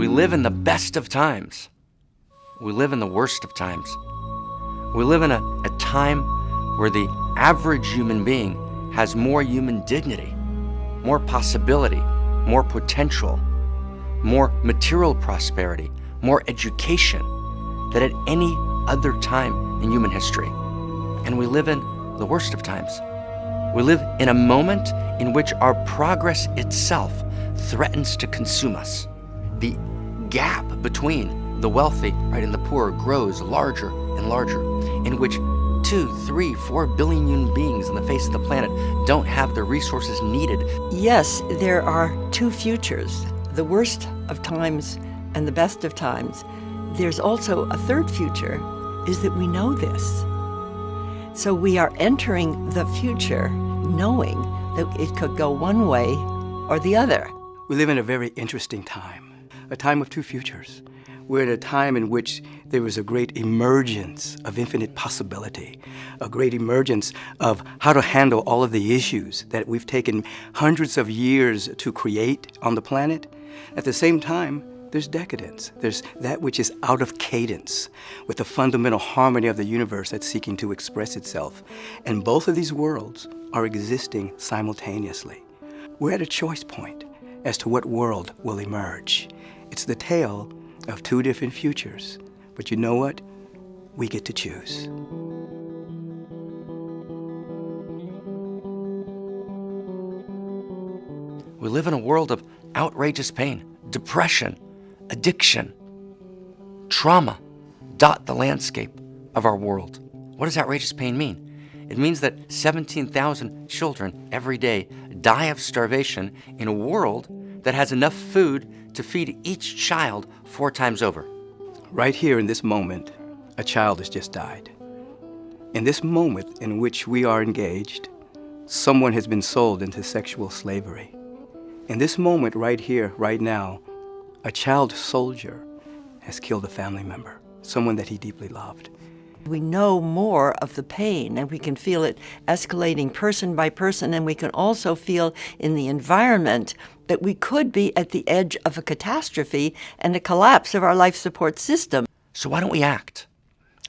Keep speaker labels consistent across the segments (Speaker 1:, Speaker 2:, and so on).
Speaker 1: We live in the best of times. We live in the worst of times. We live in a time where the average human being has more human dignity, more possibility, more potential, more material prosperity, more education than at any other time in human history. And we live in the worst of times. We live in a moment in which our progress itself threatens to consume us. The gap between the wealthy, and the poor grows larger and larger, in which 2, 3, 4 billion human beings on the face of the planet don't have the resources needed.
Speaker 2: Yes, there are two futures, the worst of times and the best of times. There's also a third future, is that we know this. So we are entering the future knowing that it could go one way or the other.
Speaker 3: We live in a very interesting time, a time of two futures. We're at a time in which there is a great emergence of infinite possibility, a great emergence of how to handle all of the issues that we've taken hundreds of years to create on the planet. At the same time, there's decadence. There's that which is out of cadence with the fundamental harmony of the universe that's seeking to express itself. And both of these worlds are existing simultaneously. We're at a choice point as to what world will emerge. It's the tale of two different futures. But you know what? We get to choose.
Speaker 1: We live in a world of outrageous pain, depression, addiction, trauma dot the landscape of our world. What does outrageous pain mean? It means that 17,000 children every day die of starvation in a world that has enough food to feed each child 4 times over.
Speaker 3: Right here in this moment, a child has just died. In this moment in which we are engaged, someone has been sold into sexual slavery. In this moment right here, right now, a child soldier has killed a family member, someone that he deeply loved.
Speaker 2: We know more of the pain, and we can feel it escalating person by person, and we can also feel in the environment that we could be at the edge of a catastrophe and a collapse of our life support system.
Speaker 1: So why don't we act?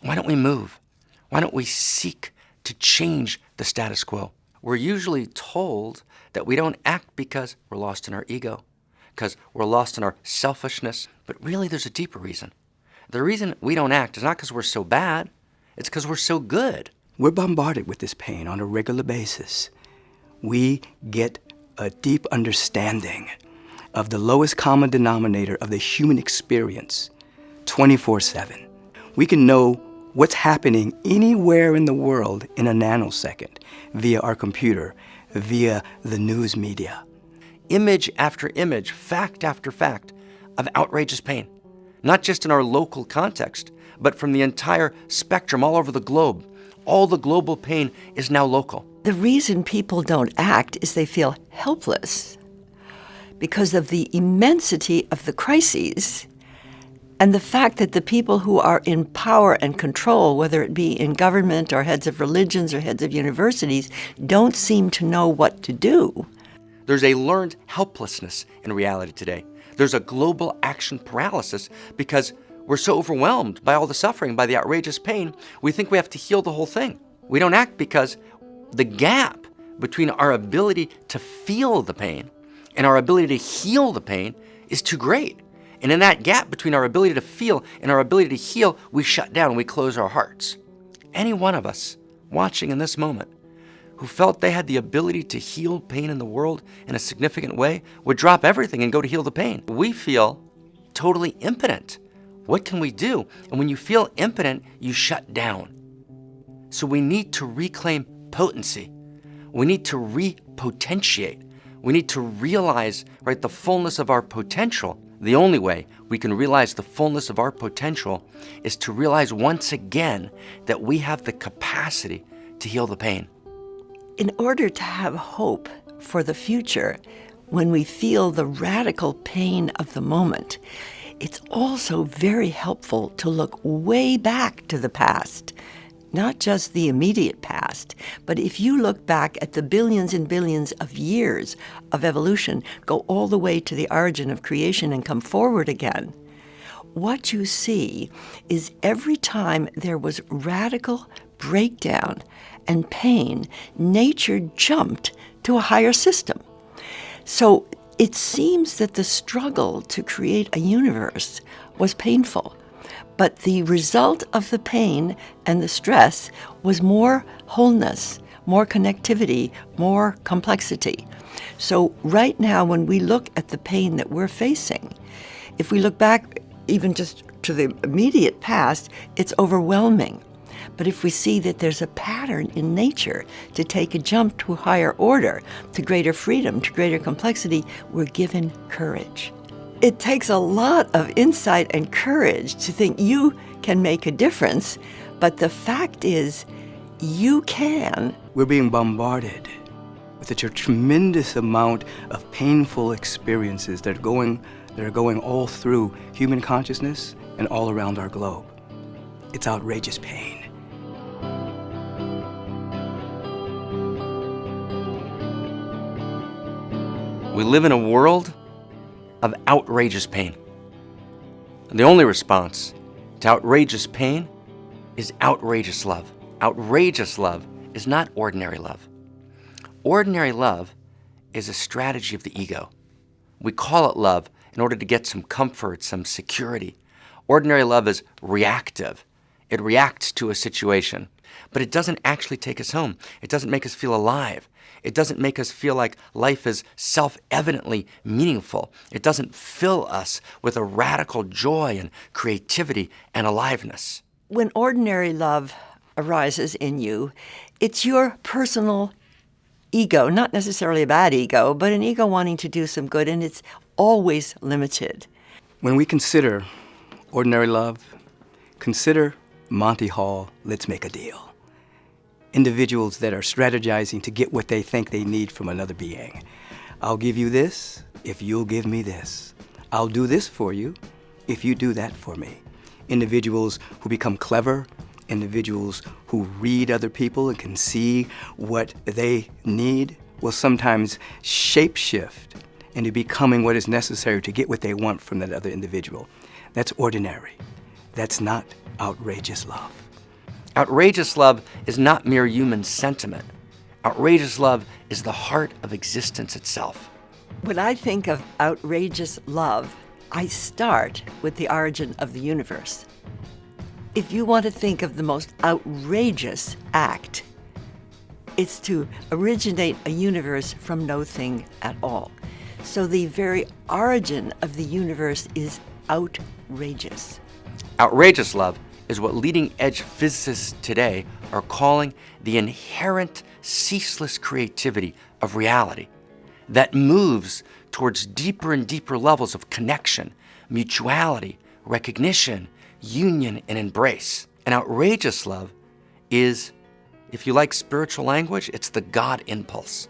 Speaker 1: Why don't we move? Why don't we seek to change the status quo? We're usually told that we don't act because we're lost in our ego, because we're lost in our selfishness, but really there's a deeper reason. The reason we don't act is not because we're so bad, it's because we're so good.
Speaker 3: We're bombarded with this pain on a regular basis. We get a deep understanding of the lowest common denominator of the human experience 24/7. We can know what's happening anywhere in the world in a nanosecond via our computer, via the news media.
Speaker 1: Image after image, fact after fact of outrageous pain, not just in our local context, but from the entire spectrum all over the globe. All the global pain is now local.
Speaker 2: The reason people don't act is they feel helpless because of the immensity of the crises and the fact that the people who are in power and control, whether it be in government or heads of religions or heads of universities, don't seem to know what to do.
Speaker 1: There's a learned helplessness in reality today. There's a global action paralysis because we're so overwhelmed by all the suffering, by the outrageous pain, we think we have to heal the whole thing. We don't act because the gap between our ability to feel the pain and our ability to heal the pain is too great. And in that gap between our ability to feel and our ability to heal, we shut down, we close our hearts. Any one of us watching in this moment who felt they had the ability to heal pain in the world in a significant way would drop everything and go to heal the pain. We feel totally impotent. What can we do? And when you feel impotent, you shut down. So we need to reclaim potency. We need to repotentiate. We need to realize, the fullness of our potential. The only way we can realize the fullness of our potential is to realize once again that we have the capacity to heal the pain.
Speaker 2: In order to have hope for the future, when we feel the radical pain of the moment, it's also very helpful to look way back to the past, not just the immediate past, but if you look back at the billions and billions of years of evolution, go all the way to the origin of creation and come forward again, what you see is every time there was radical breakdown and pain, nature jumped to a higher system. So it seems that the struggle to create a universe was painful, but the result of the pain and the stress was more wholeness, more connectivity, more complexity. So right now, when we look at the pain that we're facing, if we look back even just to the immediate past, it's overwhelming. But if we see that there's a pattern in nature to take a jump to a higher order, to greater freedom, to greater complexity, we're given courage. It takes a lot of insight and courage to think you can make a difference, but the fact is, you can.
Speaker 3: We're being bombarded with a tremendous amount of painful experiences that are going all through human consciousness and all around our globe. It's outrageous pain.
Speaker 1: We live in a world of outrageous pain. And the only response to outrageous pain is outrageous love. Outrageous love is not ordinary love. Ordinary love is a strategy of the ego. We call it love in order to get some comfort, some security. Ordinary love is reactive. It reacts to a situation, but it doesn't actually take us home. It doesn't make us feel alive. It doesn't make us feel like life is self-evidently meaningful. It doesn't fill us with a radical joy and creativity and aliveness.
Speaker 2: When ordinary love arises in you, it's your personal ego, not necessarily a bad ego, but an ego wanting to do some good, and it's always limited.
Speaker 3: When we consider ordinary love, consider Monty Hall, Let's Make a Deal. Individuals that are strategizing to get what they think they need from another being. I'll give you this if you'll give me this. I'll do this for you if you do that for me. Individuals who become clever, individuals who read other people and can see what they need will sometimes shapeshift into becoming what is necessary to get what they want from that other individual. That's ordinary. That's not outrageous love.
Speaker 1: Outrageous love is not mere human sentiment. Outrageous love is the heart of existence itself.
Speaker 2: When I think of outrageous love, I start with the origin of the universe. If you want to think of the most outrageous act, it's to originate a universe from no thing at all. So the very origin of the universe is outrageous.
Speaker 1: Outrageous love is what leading-edge physicists today are calling the inherent, ceaseless creativity of reality that moves towards deeper and deeper levels of connection, mutuality, recognition, union, and embrace. And outrageous love is, if you like spiritual language, it's the God impulse.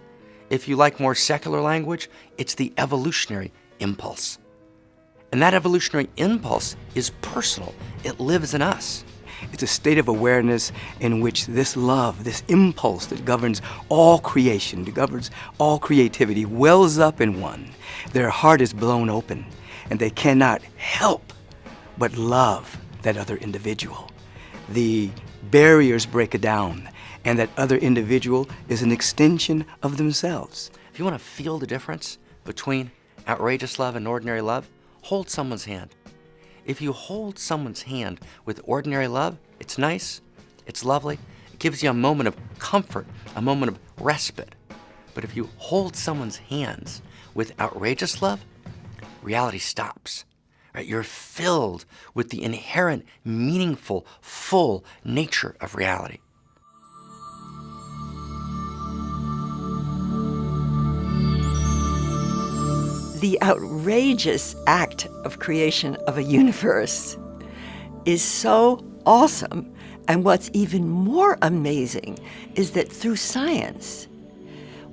Speaker 1: If you like more secular language, it's the evolutionary impulse. And that evolutionary impulse is personal. It lives in us.
Speaker 3: It's a state of awareness in which this love, this impulse that governs all creation, that governs all creativity, wells up in one. Their heart is blown open, and they cannot help but love that other individual. The barriers break down, and that other individual is an extension of themselves.
Speaker 1: If you want to feel the difference between outrageous love and ordinary love, hold someone's hand. If you hold someone's hand with ordinary love, it's nice, it's lovely, it gives you a moment of comfort, a moment of respite. But if you hold someone's hands with outrageous love, reality stops. Right? You're filled with the inherent, meaningful, full nature of reality.
Speaker 2: The outrageous act of creation of a universe is so awesome. And what's even more amazing is that through science,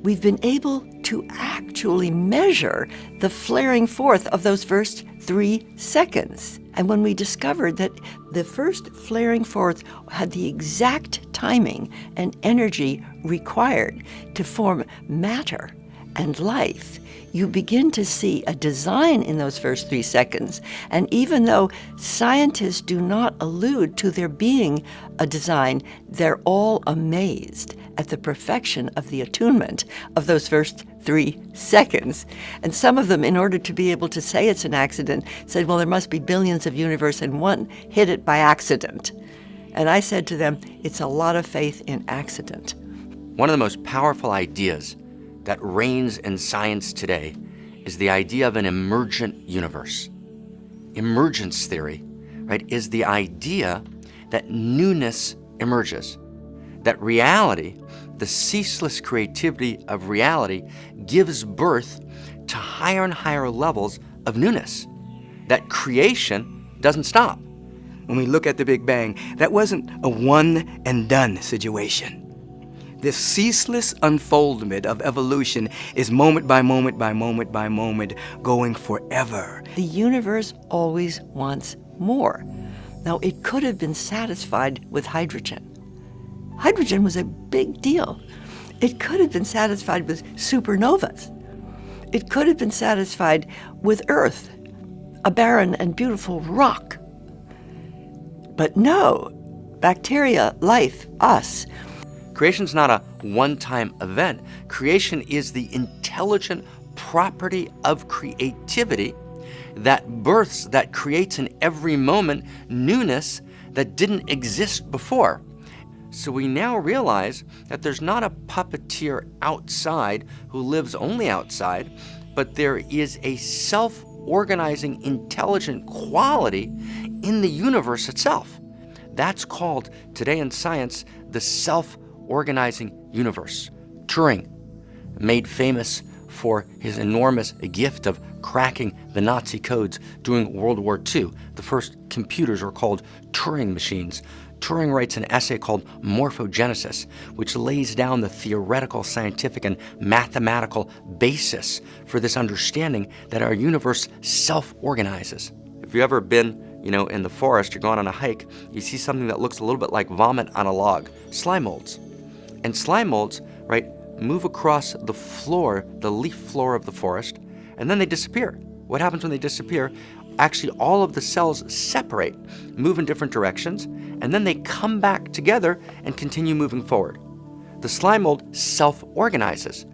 Speaker 2: we've been able to actually measure the flaring forth of those first 3 seconds. And when we discovered that the first flaring forth had the exact timing and energy required to form matter and life, you begin to see a design in those first 3 seconds. And even though scientists do not allude to there being a design, they're all amazed at the perfection of the attunement of those first 3 seconds. And some of them, in order to be able to say it's an accident, said, well, there must be billions of universe and one hit it by accident. And I said to them, it's a lot of faith in accident.
Speaker 1: One of the most powerful ideas that reigns in science today is the idea of an emergent universe. Emergence theory, right, is the idea that newness emerges, that reality, the ceaseless creativity of reality, gives birth to higher and higher levels of newness, that creation doesn't stop.
Speaker 3: When we look at the Big Bang, that wasn't a one and done situation. This ceaseless unfoldment of evolution is moment by moment by moment by moment going forever.
Speaker 2: The universe always wants more. Now, it could have been satisfied with hydrogen. Hydrogen was a big deal. It could have been satisfied with supernovas. It could have been satisfied with Earth, a barren and beautiful rock. But no, bacteria, life, us.
Speaker 1: Creation's not a one-time event. Creation is the intelligent property of creativity that births, that creates in every moment newness that didn't exist before. So we now realize that there's not a puppeteer outside who lives only outside, but there is a self-organizing, intelligent quality in the universe itself. That's called, today in science, the self-organizing universe. Turing, made famous for his enormous gift of cracking the Nazi codes during World War II. The first computers were called Turing machines. Turing writes an essay called Morphogenesis, which lays down the theoretical, scientific, and mathematical basis for this understanding that our universe self-organizes. If you've ever been, in the forest, you're going on a hike, you see something that looks a little bit like vomit on a log, slime molds. And slime molds, right, move across the floor, the leaf floor of the forest, and then they disappear. What happens when they disappear? Actually, all of the cells separate, move in different directions, and then they come back together and continue moving forward. The slime mold self-organizes.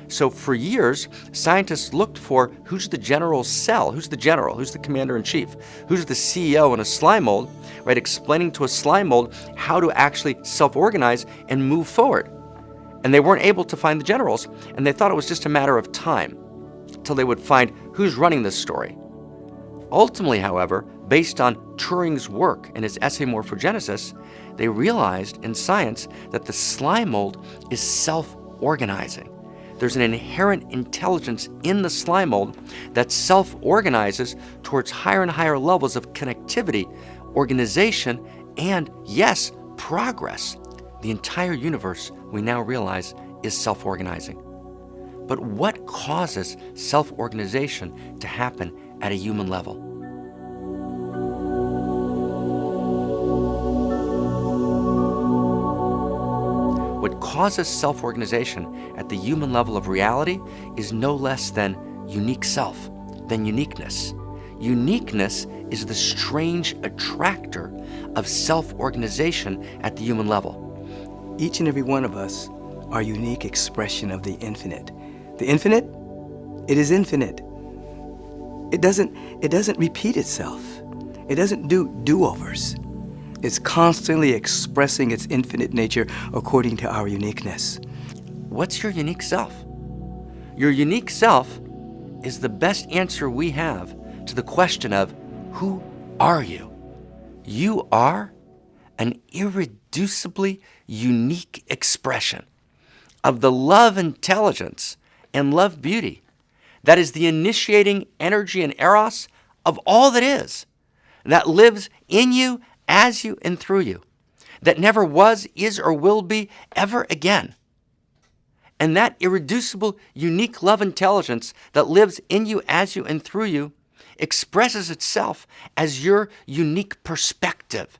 Speaker 1: So for years, scientists looked for who's the general's cell, who's the general, who's the commander-in-chief, who's the CEO in a slime mold, right, explaining to a slime mold how to actually self-organize and move forward. And they weren't able to find the generals, and they thought it was just a matter of time until they would find who's running this story. Ultimately, however, based on Turing's work and his essay Morphogenesis, they realized in science that the slime mold is self-organizing. There's an inherent intelligence in the slime mold that self-organizes towards higher and higher levels of connectivity, organization, and, yes, progress. The entire universe, we now realize, is self-organizing. But what causes self-organization to happen at a human level? What causes self-organization at the human level of reality is no less than unique self, than uniqueness. Uniqueness is the strange attractor of self-organization at the human level.
Speaker 3: Each and every one of us are a unique expression of the infinite. The infinite, it is infinite. It doesn't repeat itself. It doesn't do do-overs. It's constantly expressing its infinite nature according to our uniqueness.
Speaker 1: What's your unique self? Your unique self is the best answer we have to the question of, who are you? You are an irreducibly unique expression of the love intelligence and love beauty that is the initiating energy and eros of all that is, that lives in you, as you, and through you, that never was, is, or will be ever again. And that irreducible, unique love intelligence that lives in you, as you, and through you expresses itself as your unique perspective.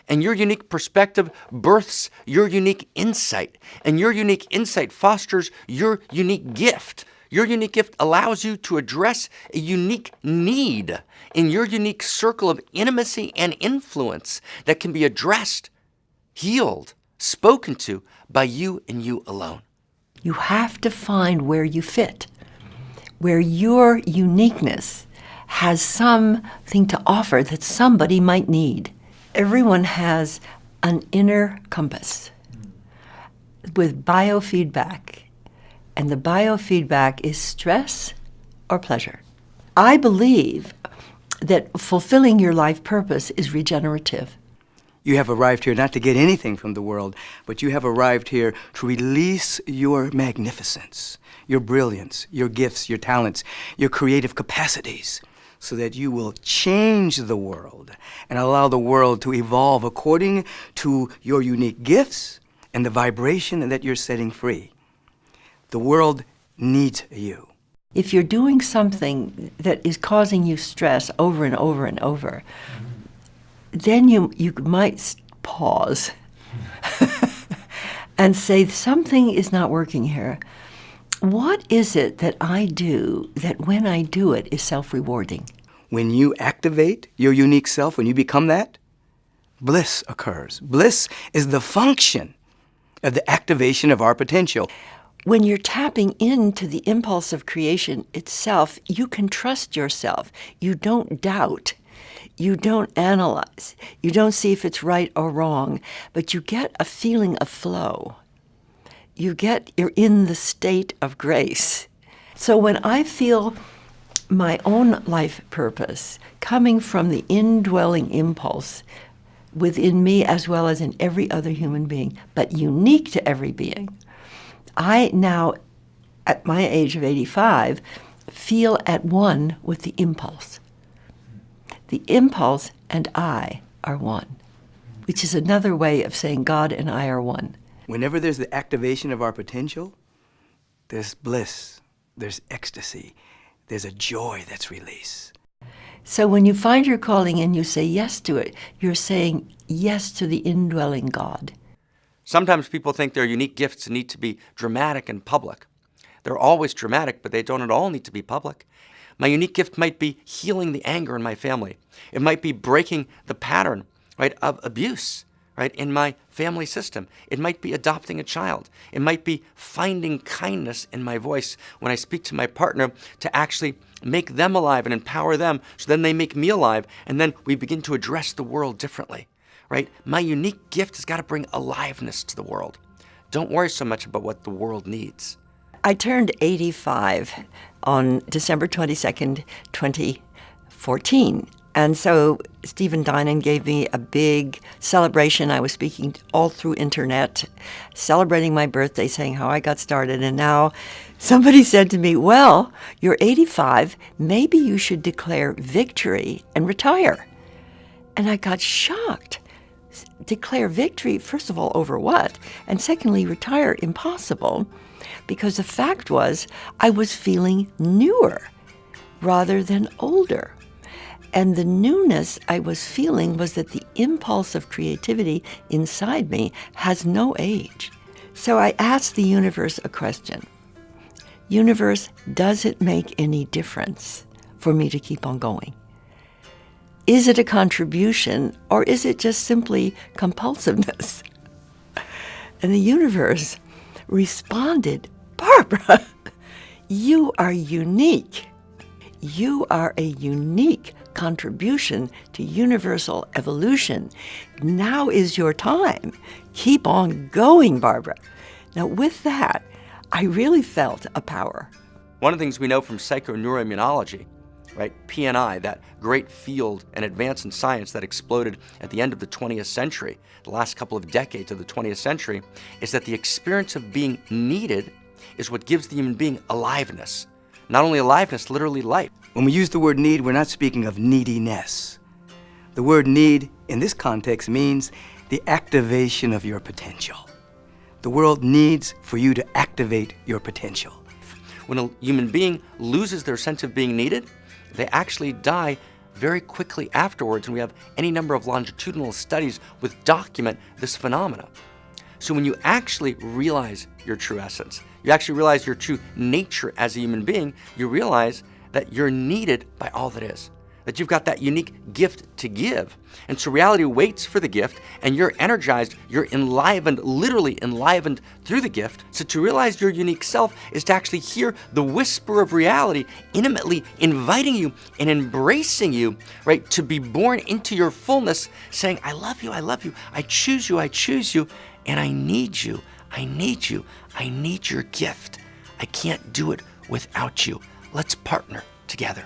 Speaker 1: And your unique perspective births your unique insight. And your unique insight fosters your unique gift. Your unique gift allows you to address a unique need in your unique circle of intimacy and influence that can be addressed, healed, spoken to by you and you alone.
Speaker 2: You have to find where you fit, where your uniqueness has something to offer that somebody might need. Everyone has an inner compass with biofeedback, and the biofeedback is stress or pleasure. I believe that fulfilling your life purpose is regenerative.
Speaker 3: You have arrived here not to get anything from the world, but you have arrived here to release your magnificence, your brilliance, your gifts, your talents, your creative capacities, so that you will change the world and allow the world to evolve according to your unique gifts and the vibration that you're setting free. The world needs you.
Speaker 2: If you're doing something that is causing you stress over and over and over, then you might pause and say, something is not working here. What is it that I do that when I do it is self-rewarding?
Speaker 3: When you activate your unique self, when you become that, bliss occurs. Bliss is the function of the activation of our potential.
Speaker 2: When you're tapping into the impulse of creation itself, you can trust yourself. You don't doubt. You don't analyze. You don't see if it's right or wrong, but you get a feeling of flow. You're in the state of grace. So when I feel my own life purpose coming from the indwelling impulse within me as well as in every other human being, but unique to every being, I now, at my age of 85, feel at one with the impulse. The impulse and I are one, which is another way of saying God and I are one.
Speaker 3: Whenever there's the activation of our potential, there's bliss, there's ecstasy, there's a joy that's released.
Speaker 2: So when you find your calling and you say yes to it, you're saying yes to the indwelling God.
Speaker 1: Sometimes people think their unique gifts need to be dramatic and public. They're always dramatic, but they don't at all need to be public. My unique gift might be healing the anger in my family. It might be breaking the pattern, right, of abuse, right, in my family system. It might be adopting a child. It might be finding kindness in my voice when I speak to my partner to actually make them alive and empower them so then they make me alive, and then we begin to address the world differently, right? My unique gift has got to bring aliveness to the world. Don't worry so much about what the world needs.
Speaker 2: I turned 85 on December 22nd, 2014. And so Stephen Dinan gave me a big celebration. I was speaking all through internet, celebrating my birthday, saying how I got started. And now somebody said to me, well, you're 85. Maybe you should declare victory and retire. And I got shocked. Declare victory, first of all, over what? And secondly, retire, impossible. Because the fact was, I was feeling newer rather than older. And the newness I was feeling was that the impulse of creativity inside me has no age. So I asked the universe a question. Universe, does it make any difference for me to keep on going? Is it a contribution, or is it just simply compulsiveness? And the universe responded, Barbara, you are unique. You are a unique contribution to universal evolution. Now is your time. Keep on going, Barbara. Now, with that, I really felt a power.
Speaker 1: One of the things we know from psychoneuroimmunology, right, PNI, that great field and advance in science that exploded at the end of the 20th century, the last couple of decades of the 20th century, is that the experience of being needed is what gives the human being aliveness. Not only aliveness, literally life.
Speaker 3: When we use the word need, we're not speaking of neediness. The word need in this context means the activation of your potential. The world needs for you to activate your potential.
Speaker 1: When a human being loses their sense of being needed, they actually die very quickly afterwards, and we have any number of longitudinal studies which document this phenomena. So when you actually realize your true essence, you actually realize your true nature as a human being, you realize that you're needed by all that is, that you've got that unique gift to give. And so reality waits for the gift, and you're energized, you're enlivened, literally enlivened through the gift. So to realize your unique self is to actually hear the whisper of reality intimately inviting you and embracing you, right? To be born into your fullness, saying, I love you, I choose you, and I need you, I need you, I need your gift. I can't do it without you. Let's partner together.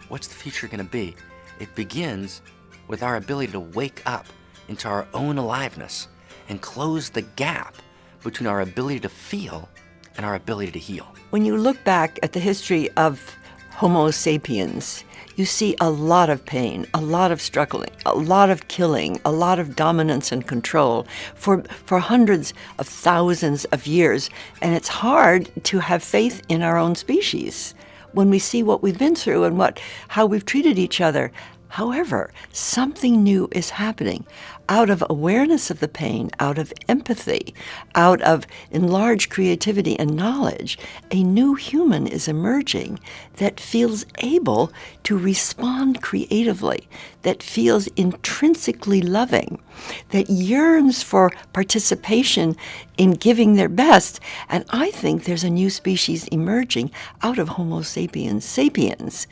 Speaker 1: What's the future going to be? It begins with our ability to wake up into our own aliveness and close the gap between our ability to feel and our ability to heal.
Speaker 2: When you look back at the history of Homo sapiens, you see a lot of pain, a lot of struggling, a lot of killing, a lot of dominance and control for hundreds of thousands of years. And it's hard to have faith in our own species when we see what we've been through and how we've treated each other. However, something new is happening. Out of awareness of the pain, out of empathy, out of enlarged creativity and knowledge, a new human is emerging that feels able to respond creatively, that feels intrinsically loving, that yearns for participation in giving their best. And I think there's a new species emerging out of Homo sapiens sapiens.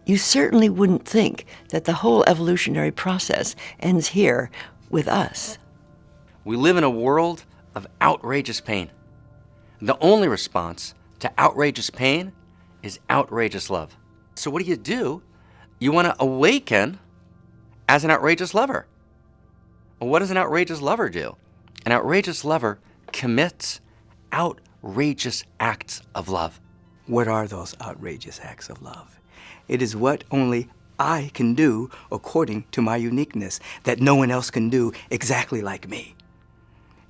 Speaker 2: You certainly wouldn't think that the whole evolutionary process ends here with us.
Speaker 1: We live in a world of outrageous pain. The only response to outrageous pain is outrageous love. So what do? You want to awaken as an outrageous lover. Well, what does an outrageous lover do? An outrageous lover commits outrageous acts of love.
Speaker 3: What are those outrageous acts of love? It is what only I can do according to my uniqueness, that no one else can do exactly like me.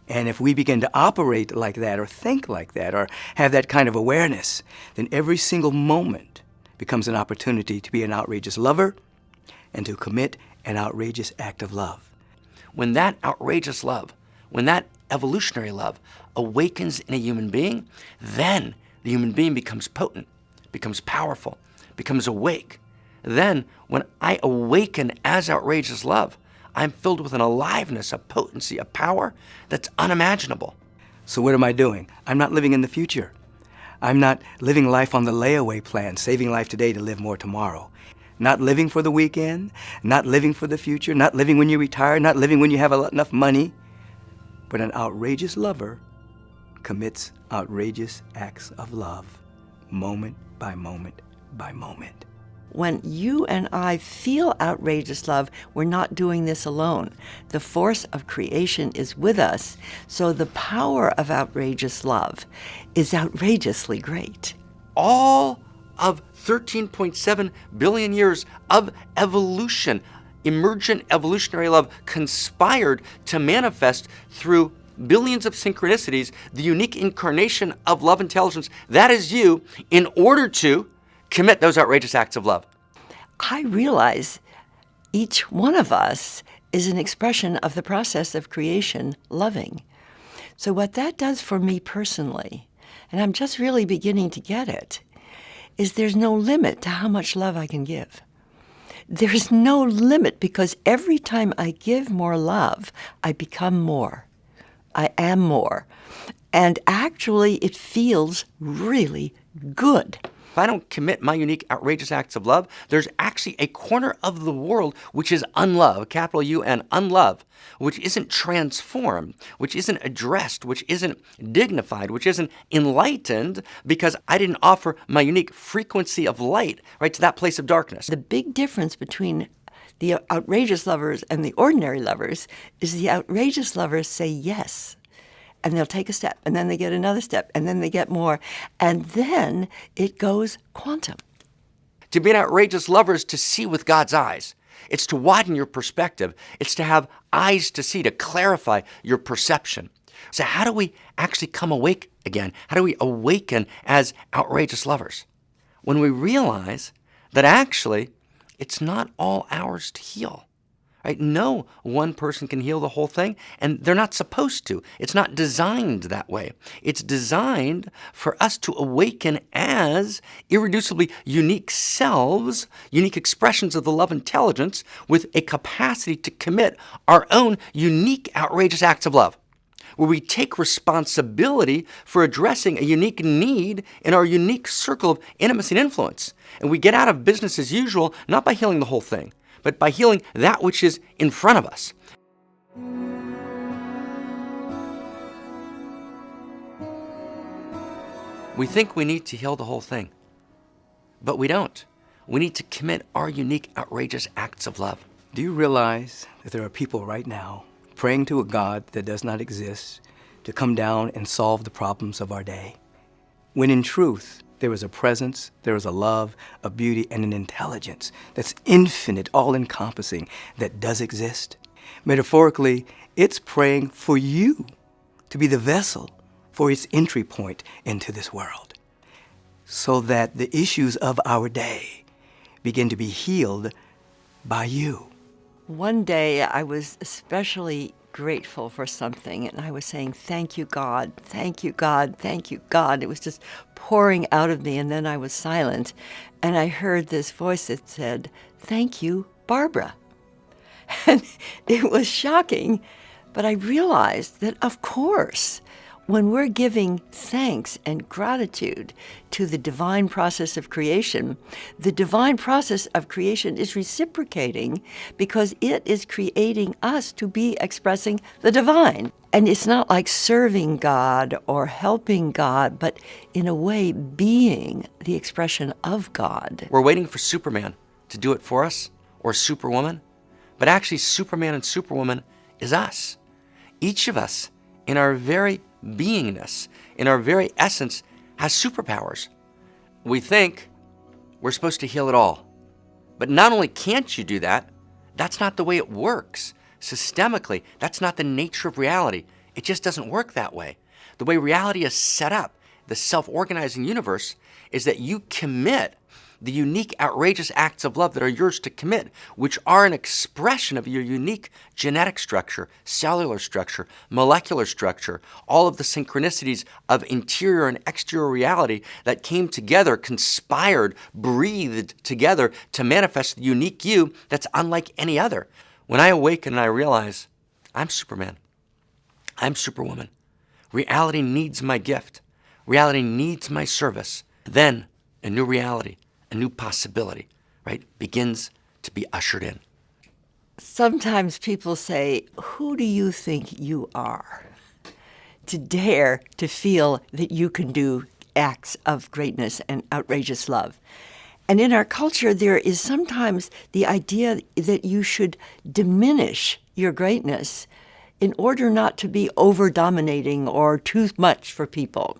Speaker 3: And if we begin to operate like that, or think like that, or have that kind of awareness, then every single moment becomes an opportunity to be an outrageous lover and to commit an outrageous act of love.
Speaker 1: When that outrageous love, when that evolutionary love awakens in a human being, then the human being becomes potent, becomes powerful, becomes awake. Then, when I awaken as outrageous love, I'm filled with an aliveness, a potency, a power that's unimaginable.
Speaker 3: So what am I doing? I'm not living in the future. I'm not living life on the layaway plan, saving life today to live more tomorrow. Not living for the weekend, not living for the future, not living when you retire, not living when you have enough money. But an outrageous lover commits outrageous acts of love, moment by moment by moment.
Speaker 2: When you and I feel outrageous love, we're not doing this alone. The force of creation is with us, so the power of outrageous love is outrageously great.
Speaker 1: All of 13.7 billion years of evolution, emergent evolutionary love conspired to manifest through billions of synchronicities, the unique incarnation of love intelligence, that is you, in order to commit those outrageous acts of love.
Speaker 2: I realize each one of us is an expression of the process of creation loving. So what that does for me personally, and I'm just really beginning to get it, is there's no limit to how much love I can give. There's no limit, because every time I give more love, I become more. I am more. And actually, it feels really good.
Speaker 1: If I don't commit my unique, outrageous acts of love, there's actually a corner of the world which is unlove, capital UN, unlove, which isn't transformed, which isn't addressed, which isn't dignified, which isn't enlightened, because I didn't offer my unique frequency of light, right, to that place of darkness.
Speaker 2: The big difference between the outrageous lovers and the ordinary lovers is the outrageous lovers say yes. And they'll take a step, and then they get another step, and then they get more. And then it goes quantum.
Speaker 1: To be an outrageous lover is to see with God's eyes. It's to widen your perspective. It's to have eyes to see, to clarify your perception. So how do we actually come awake again? How do we awaken as outrageous lovers? When we realize that actually it's not all ours to heal. Right? No one person can heal the whole thing, and they're not supposed to. It's not designed that way. It's designed for us to awaken as irreducibly unique selves, unique expressions of the love intelligence with a capacity to commit our own unique, outrageous acts of love, where we take responsibility for addressing a unique need in our unique circle of intimacy and influence. And we get out of business as usual, not by healing the whole thing, but by healing that which is in front of us. We think we need to heal the whole thing, but we don't. We need to commit our unique, outrageous acts of love.
Speaker 3: Do you realize that there are people right now praying to a God that does not exist to come down and solve the problems of our day? When in truth, there is a presence, there is a love, a beauty, and an intelligence that's infinite, all-encompassing, that does exist. Metaphorically, it's praying for you to be the vessel for its entry point into this world, so that the issues of our day begin to be healed by you.
Speaker 2: One day I was especially grateful for something, and I was saying, thank you, God, thank you, God, thank you, God. It was just pouring out of me, and then I was silent, and I heard this voice that said, thank you, Barbara. And it was shocking, but I realized that, of course, when we're giving thanks and gratitude to the divine process of creation, the divine process of creation is reciprocating because it is creating us to be expressing the divine. And it's not like serving God or helping God, but in a way being the expression of God.
Speaker 1: We're waiting for Superman to do it for us, or Superwoman, but actually Superman and Superwoman is us. Each of us, in our very beingness, in our very essence, has superpowers. We think we're supposed to heal it all. But not only can't you do that, that's not the way it works. Systemically, that's not the nature of reality. It just doesn't work that way. The way reality is set up, the self-organizing universe, is that you commit the unique, outrageous acts of love that are yours to commit, which are an expression of your unique genetic structure, cellular structure, molecular structure, all of the synchronicities of interior and exterior reality that came together, conspired, breathed together to manifest the unique you that's unlike any other. When I awaken and I realize I'm Superman, I'm Superwoman, reality needs my gift, reality needs my service, then a new reality, a new possibility, right, begins to be ushered in.
Speaker 2: Sometimes people say, who do you think you are to dare to feel that you can do acts of greatness and outrageous love? And in our culture, there is sometimes the idea that you should diminish your greatness in order not to be over-dominating or too much for people.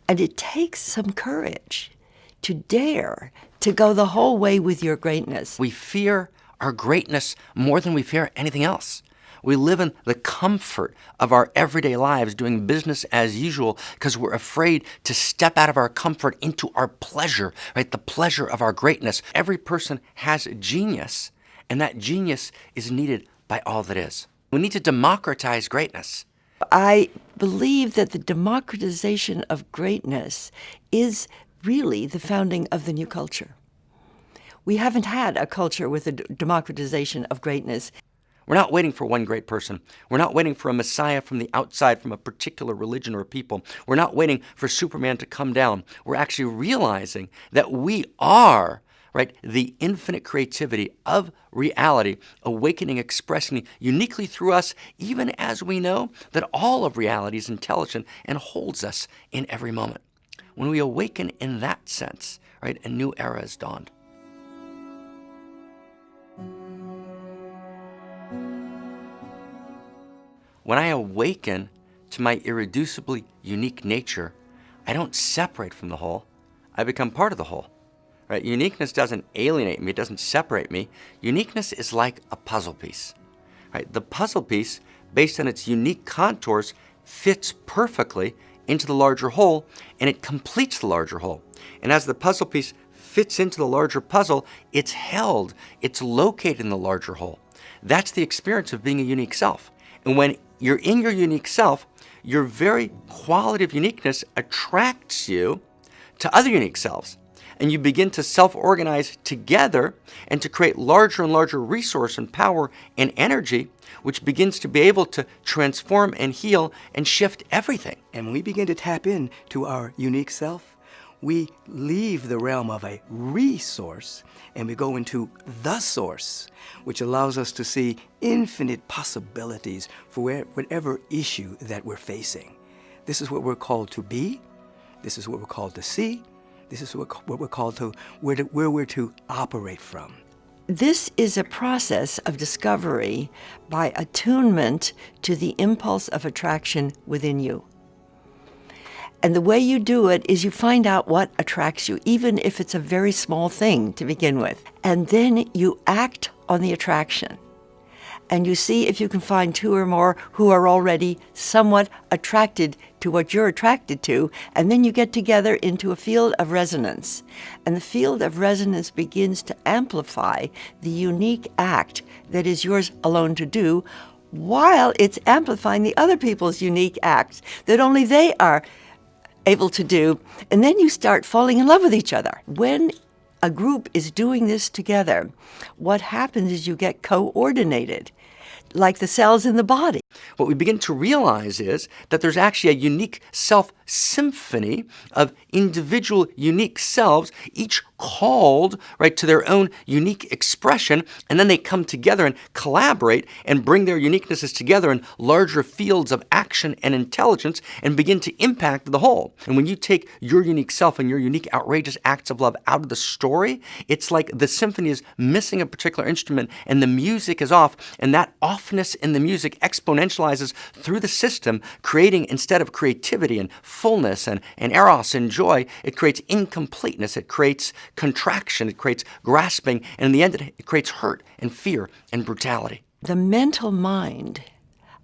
Speaker 2: And it takes some courage to dare to go the whole way with your greatness.
Speaker 1: We fear our greatness more than we fear anything else. We live in the comfort of our everyday lives doing business as usual because we're afraid to step out of our comfort into our pleasure, right? The pleasure of our greatness. Every person has genius, and that genius is needed by all that is. We need to democratize greatness.
Speaker 2: I believe that the democratization of greatness is really the founding of the new culture. We haven't had a culture with a democratization of greatness.
Speaker 1: We're not waiting for one great person. We're not waiting for a Messiah from the outside, from a particular religion or people. We're not waiting for Superman to come down. We're actually realizing that we are, right, the infinite creativity of reality, awakening, expressing uniquely through us, even as we know that all of reality is intelligent and holds us in every moment. When we awaken in that sense, right, a new era has dawned. When I awaken to my irreducibly unique nature, I don't separate from the whole. I become part of the whole. right? Uniqueness doesn't alienate me, it doesn't separate me. Uniqueness is like a puzzle piece, right? The puzzle piece, based on its unique contours, fits perfectly into the larger whole, and it completes the larger whole. And as the puzzle piece fits into the larger puzzle, it's held, it's located in the larger whole. That's the experience of being a unique self. And when you're in your unique self, your very quality of uniqueness attracts you to other unique selves. And you begin to self-organize together and to create larger and larger resource and power and energy, which begins to be able to transform and heal and shift everything.
Speaker 3: And when we begin to tap into our unique self, we leave the realm of a resource and we go into the source, which allows us to see infinite possibilities for whatever issue that we're facing. This is what we're called to be. This is what we're called to see. This is what we're called to, where we're to operate from.
Speaker 2: This is a process of discovery by attunement to the impulse of attraction within you. And the way you do it is you find out what attracts you, even if it's a very small thing to begin with. And then you act on the attraction. And you see if you can find two or more who are already somewhat attracted to what you're attracted to, and then you get together into a field of resonance. And the field of resonance begins to amplify the unique act that is yours alone to do, while it's amplifying the other people's unique acts that only they are able to do. And then you start falling in love with each other. When a group is doing this together, what happens is you get coordinated, like the cells in the body.
Speaker 1: What we begin to realize is that there's actually a unique self-symphony of individual unique selves, each called, right, to their own unique expression, and then they come together and collaborate and bring their uniquenesses together in larger fields of action and intelligence and begin to impact the whole. And when you take your unique self and your unique outrageous acts of love out of the story, it's like the symphony is missing a particular instrument and the music is off, and that offness in the music exponentializes through the system, creating, instead of creativity and fullness and eros and joy, it creates incompleteness, it creates contraction, it creates grasping, and in the end it creates hurt and fear and brutality.
Speaker 2: The mental mind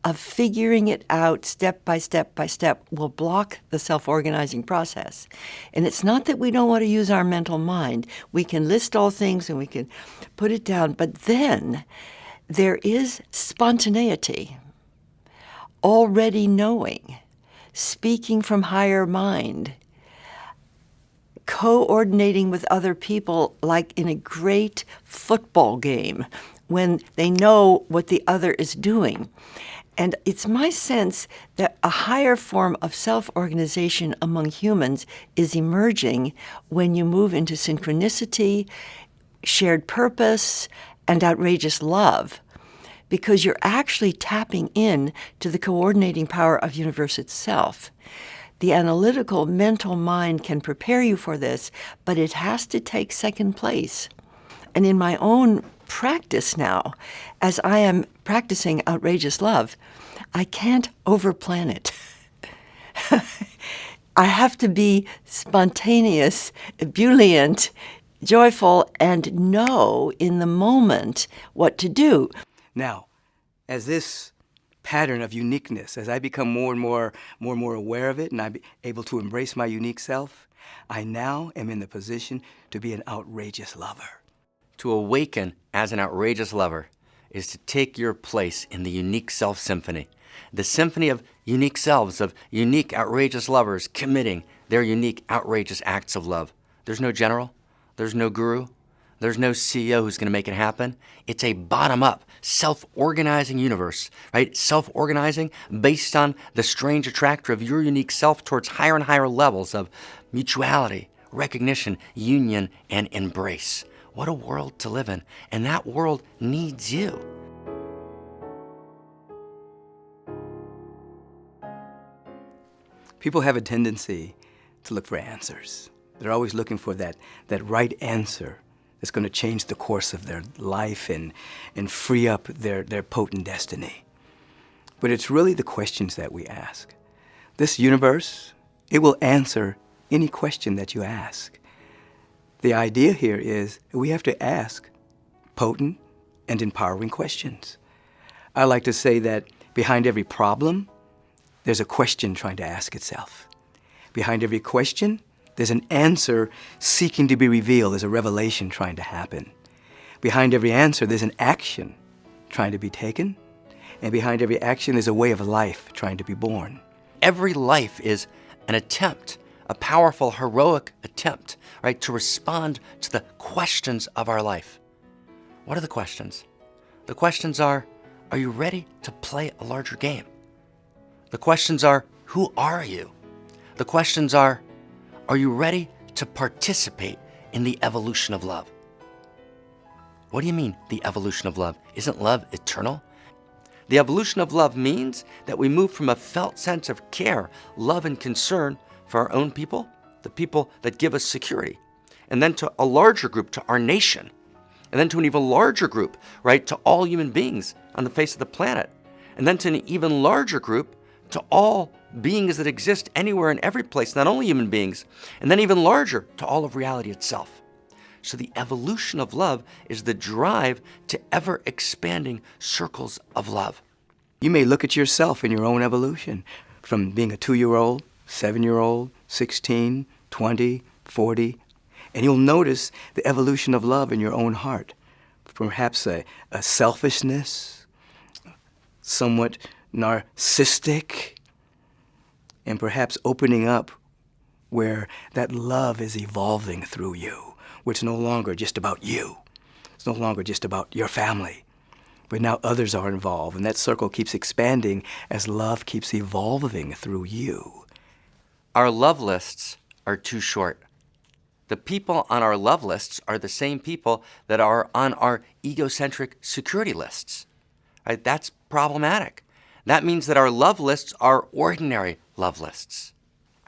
Speaker 2: of figuring it out step by step by step will block the self-organizing process. And it's not that we don't want to use our mental mind. We can list all things and we can put it down, but then there is spontaneity, already knowing, speaking from higher mind, coordinating with other people like in a great football game when they know what the other is doing. And it's my sense that a higher form of self-organization among humans is emerging when you move into synchronicity, shared purpose, and outrageous love, because you're actually tapping in to the coordinating power of universe itself. The analytical mental mind can prepare you for this, but it has to take second place. And in my own practice now, as I am practicing outrageous love, I can't overplan it. I have to be spontaneous, ebullient, joyful, and know in the moment what to do.
Speaker 3: Now, as this pattern of uniqueness, as I become more and more aware of it, and I'm able to embrace my unique self, I now am in the position to be an outrageous lover.
Speaker 1: To awaken as an outrageous lover is to take your place in the unique self symphony, the symphony of unique selves, of unique outrageous lovers committing their unique outrageous acts of love. There's no general, there's no guru, there's no CEO who's going to make it happen. It's a bottom-up, self-organizing universe, right? Self-organizing based on the strange attractor of your unique self towards higher and higher levels of mutuality, recognition, union, and embrace. What a world to live in. And that world needs you.
Speaker 3: People have a tendency to look for answers. They're always looking for that right answer that's going to change the course of their life and free up their potent destiny. But it's really the questions that we ask. This universe, it will answer any question that you ask. The idea here is we have to ask potent and empowering questions. I like to say that behind every problem, there's a question trying to ask itself. Behind every question, there's an answer seeking to be revealed. There's a revelation trying to happen. Behind every answer, there's an action trying to be taken. And behind every action, there's a way of life trying to be born.
Speaker 1: Every life is an attempt, a powerful, heroic attempt, right, to respond to the questions of our life. What are the questions? The questions are you ready to play a larger game? The questions are, who are you? The questions are you ready to participate in the evolution of love? What do you mean, the evolution of love? Isn't love eternal? The evolution of love means that we move from a felt sense of care, love, and concern for our own people, the people that give us security, and then to a larger group, to our nation, and then to an even larger group, right, to all human beings on the face of the planet, and then to an even larger group, to all beings that exist anywhere and every place, not only human beings, and then even larger, to all of reality itself. So the evolution of love is the drive to ever-expanding circles of love.
Speaker 3: You may look at yourself in your own evolution, from being a 2-year-old, 7-year-old, 16, 20, 40, and you'll notice the evolution of love in your own heart. Perhaps a selfishness, somewhat narcissistic, and perhaps opening up where that love is evolving through you, where it's no longer just about you. It's no longer just about your family, but now others are involved, and that circle keeps expanding as love keeps evolving through you.
Speaker 1: Our love lists are too short. The people on our love lists are the same people that are on our egocentric security lists. Right? That's problematic. That means that our love lists are ordinary love lists.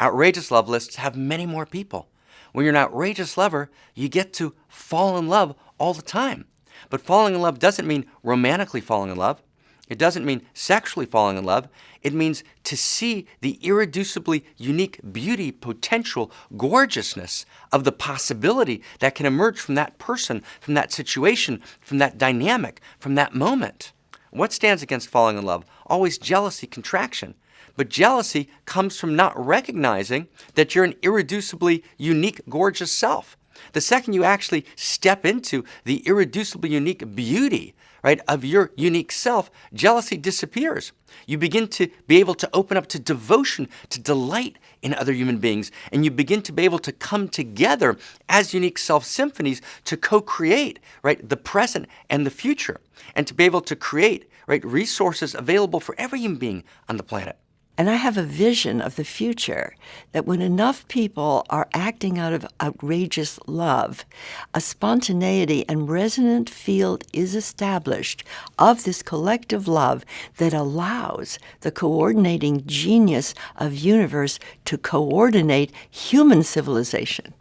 Speaker 1: Outrageous love lists have many more people. When you're an outrageous lover, you get to fall in love all the time. But falling in love doesn't mean romantically falling in love. It doesn't mean sexually falling in love. It means to see the irreducibly unique beauty, potential, gorgeousness of the possibility that can emerge from that person, from that situation, from that dynamic, from that moment. What stands against falling in love? Always jealousy, contraction. But jealousy comes from not recognizing that you're an irreducibly unique, gorgeous self. The second you actually step into the irreducibly unique beauty, right, of your unique self, jealousy disappears. You begin to be able to open up to devotion, to delight in other human beings, and you begin to be able to come together as unique self-symphonies to co-create, right, the present and the future, and to be able to create, right, resources available for every human being on the planet.
Speaker 2: And I have a vision of the future that when enough people are acting out of outrageous love, a spontaneity and resonant field is established of this collective love that allows the coordinating genius of universe to coordinate human civilization.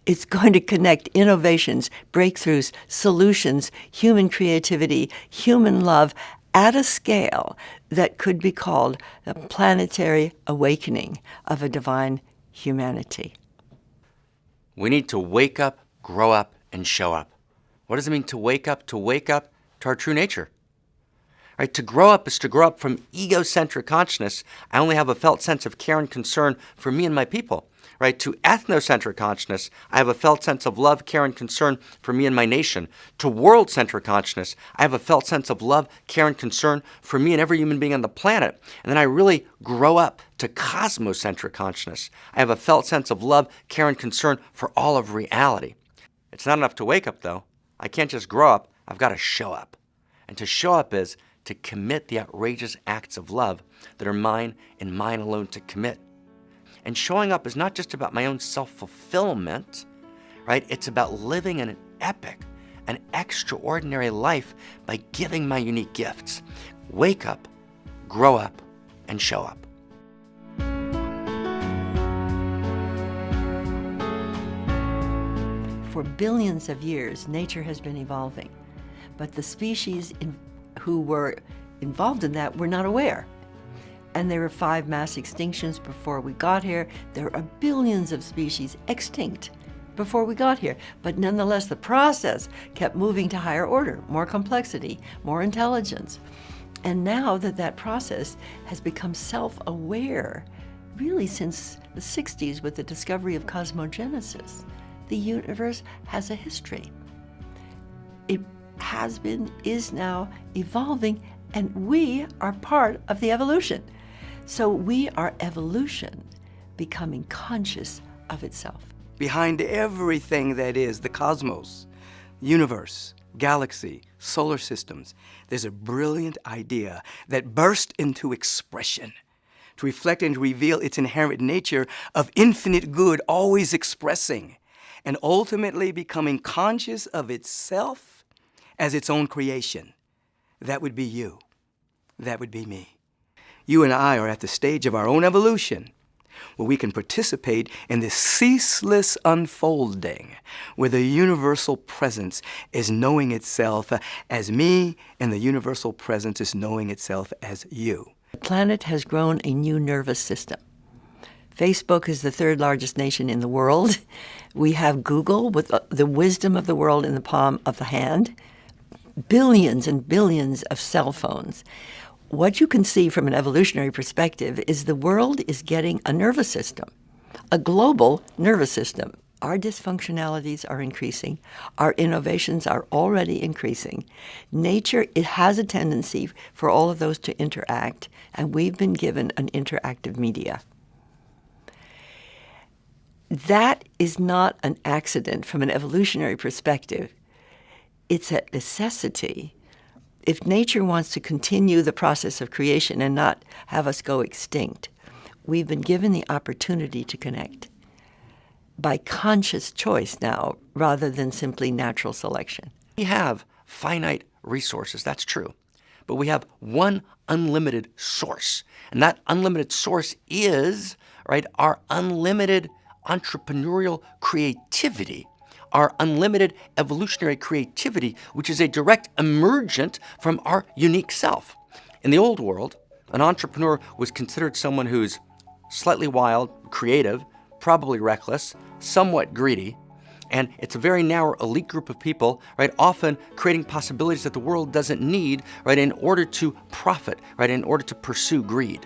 Speaker 2: It's going to connect innovations, breakthroughs, solutions, human creativity, human love, at a scale that could be called the planetary awakening of a divine humanity.
Speaker 1: We need to wake up, grow up, and show up. What does it mean to wake up? To wake up to our true nature. Right? To grow up is to grow up from egocentric consciousness. I only have a felt sense of care and concern for me and my people. Right? To ethnocentric consciousness, I have a felt sense of love, care, and concern for me and my nation. To world-centric consciousness, I have a felt sense of love, care, and concern for me and every human being on the planet. And then I really grow up to cosmocentric consciousness. I have a felt sense of love, care, and concern for all of reality. It's not enough to wake up, though. I can't just grow up. I've got to show up. And to show up is to commit the outrageous acts of love that are mine and mine alone to commit. And showing up is not just about my own self-fulfillment, right? It's about living an epic, an extraordinary life by giving my unique gifts. Wake up, grow up, and show up.
Speaker 2: For billions of years, nature has been evolving, but the species who were involved in that were not aware. And there were 5 mass extinctions before we got here. There are billions of species extinct before we got here. But nonetheless, the process kept moving to higher order, more complexity, more intelligence. And now that process has become self-aware, really since the 60s with the discovery of cosmogenesis, the universe has a history. It has been, is now evolving, and we are part of the evolution. So we are evolution becoming conscious of itself.
Speaker 3: Behind everything that is the cosmos, universe, galaxy, solar systems, there's a brilliant idea that burst into expression to reflect and reveal its inherent nature of infinite good, always expressing, and ultimately becoming conscious of itself as its own creation. That would be you. That would be me. You and I are at the stage of our own evolution where we can participate in this ceaseless unfolding, where the universal presence is knowing itself as me, and the universal presence is knowing itself as you.
Speaker 2: The planet has grown a new nervous system. Facebook is the third largest nation in the world. We have Google with the wisdom of the world in the palm of the hand. Billions and billions of cell phones. What you can see from an evolutionary perspective is the world is getting a nervous system, a global nervous system. Our dysfunctionalities are increasing. Our innovations are already increasing. Nature, it has a tendency for all of those to interact, and we've been given an interactive media. That is not an accident from an evolutionary perspective. It's a necessity. If nature wants to continue the process of creation and not have us go extinct, we've been given the opportunity to connect by conscious choice now, rather than simply natural selection.
Speaker 1: We have finite resources, that's true. But we have one unlimited source. And that unlimited source is, right, our unlimited entrepreneurial creativity, our unlimited evolutionary creativity, which is a direct emergent from our unique self. In the old world, an entrepreneur was considered someone who's slightly wild, creative, probably reckless, somewhat greedy, and it's a very narrow elite group of people, right, often creating possibilities that the world doesn't need, right, in order to profit, right, in order to pursue greed.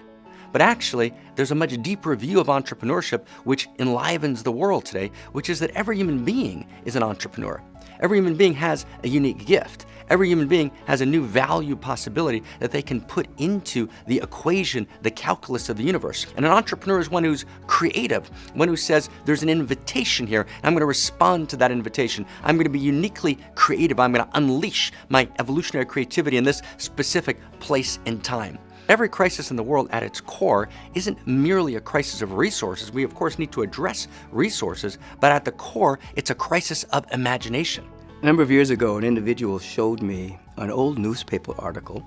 Speaker 1: But actually, there's a much deeper view of entrepreneurship which enlivens the world today, which is that every human being is an entrepreneur. Every human being has a unique gift. Every human being has a new value possibility that they can put into the equation, the calculus of the universe. And an entrepreneur is one who's creative, one who says, there's an invitation here, and I'm going to respond to that invitation. I'm going to be uniquely creative. I'm going to unleash my evolutionary creativity in this specific place and time. Every crisis in the world at its core isn't merely a crisis of resources. We, of course, need to address resources, but at the core, it's a crisis of imagination.
Speaker 3: A number of years ago, an individual showed me an old newspaper article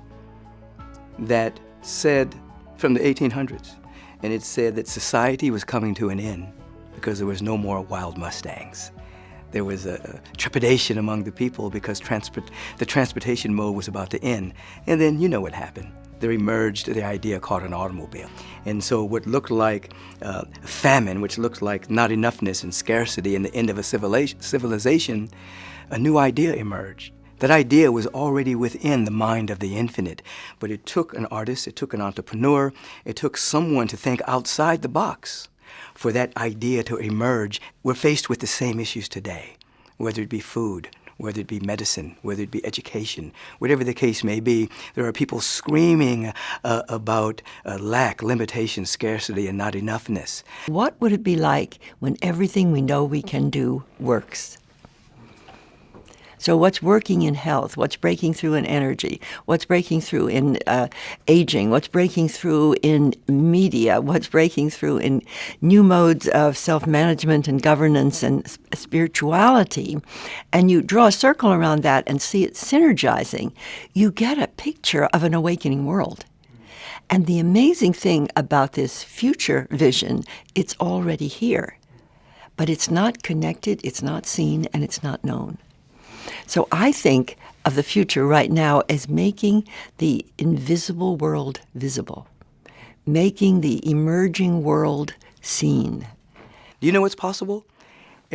Speaker 3: that said, from the 1800s, and it said that society was coming to an end because there was no more wild Mustangs. There was a trepidation among the people because the transportation mode was about to end. And then you know what happened. There emerged the idea called an automobile. And so what looked like famine, which looked like not enoughness and scarcity and the end of a civilization, a new idea emerged. That idea was already within the mind of the infinite, but it took an artist, it took an entrepreneur, it took someone to think outside the box for that idea to emerge. We're faced with the same issues today, whether it be food, whether it be medicine, whether it be education, whatever the case may be. There are people screaming about lack, limitation, scarcity, and not enoughness.
Speaker 2: What would it be like when everything we know we can do works? So what's working in health? What's breaking through in energy? What's breaking through in aging? What's breaking through in media? What's breaking through in new modes of self-management and governance and spirituality? And you draw a circle around that and see it synergizing. You get a picture of an awakening world. And the amazing thing about this future vision, it's already here. But it's not connected, it's not seen, and it's not known. So I think of the future right now as making the invisible world visible, making the emerging world seen.
Speaker 3: Do you know what's possible?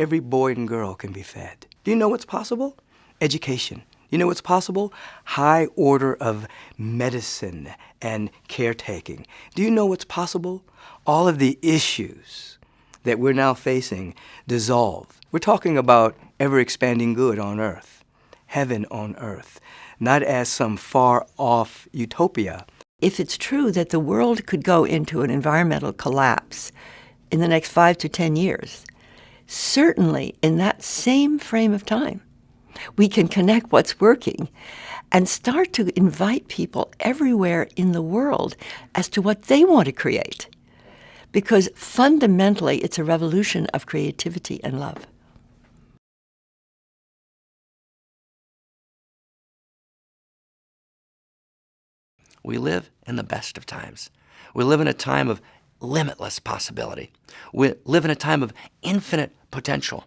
Speaker 3: every boy and girl can be fed. Do you know what's possible? Education. You know what's possible? High order of medicine and caretaking. Do you know what's possible? All of the issues that we're now facing dissolve. We're talking about ever-expanding good on earth, heaven on earth, not as some far-off utopia.
Speaker 2: If it's true that the world could go into an environmental collapse in the next 5 to 10 years, certainly in that same frame of time, we can connect what's working and start to invite people everywhere in the world as to what they want to create. Because fundamentally, it's a revolution of creativity and love.
Speaker 1: We live in the best of times. We live in a time of limitless possibility. We live in a time of infinite potential.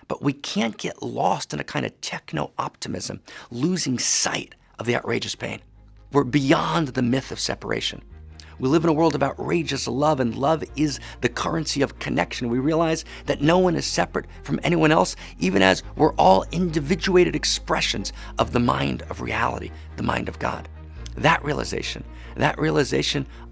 Speaker 1: But we can't get lost in a kind of techno-optimism, losing sight of the outrageous pain. We're beyond the myth of separation. We live in a world of outrageous love, and love is the currency of connection. We realize that no one is separate from anyone else, even as we're all individuated expressions of the mind of reality, the mind of God. That realization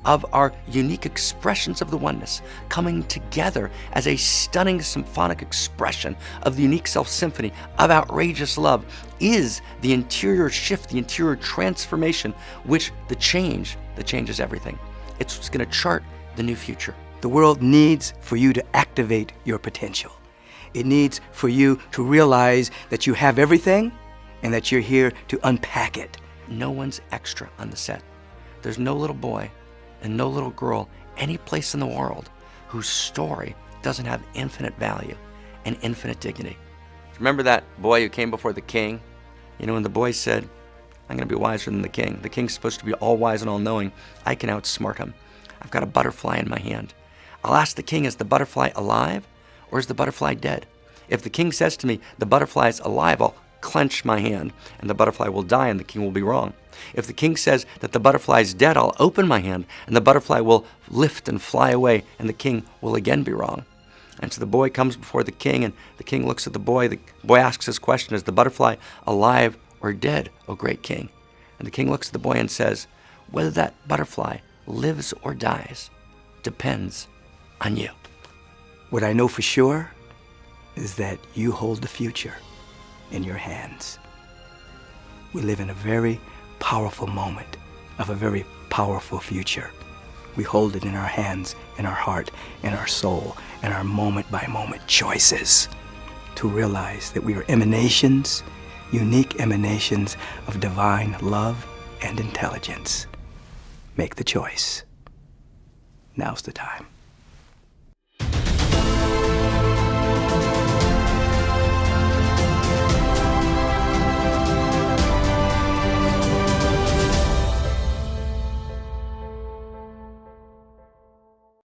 Speaker 1: of our unique expressions of the oneness coming together as a stunning symphonic expression of the unique self-symphony of outrageous love is the interior shift, the interior transformation, which the change that changes everything. It's what's going to chart the new future.
Speaker 3: The world needs for you to activate your potential. It needs for you to realize that you have everything and that you're here to unpack it.
Speaker 1: No one's extra on the set. There's no little boy and no little girl any place in the world whose story doesn't have infinite value and infinite dignity. Remember that boy who came before the king? You know, when the boy said, I'm going to be wiser than the king's supposed to be all wise and all knowing. I can outsmart him. I've got a butterfly in my hand. I'll ask the king, is the butterfly alive or is the butterfly dead? If the king says to me, the butterfly is alive, I'll clench my hand and the butterfly will die and the king will be wrong. If the king says that the butterfly is dead, I'll open my hand and the butterfly will lift and fly away and the king will again be wrong. And so the boy comes before the king and the king looks at the boy asks his question, is the butterfly alive or dead, O great king? And the king looks at the boy and says, whether that butterfly lives or dies depends on you.
Speaker 3: What I know for sure is that you hold the future in your hands. We live in a very powerful moment of a very powerful future. We hold it in our hands, in our heart, in our soul, in our moment-by-moment choices to realize that we are emanations, unique emanations of divine love and intelligence. Make the choice. Now's the time.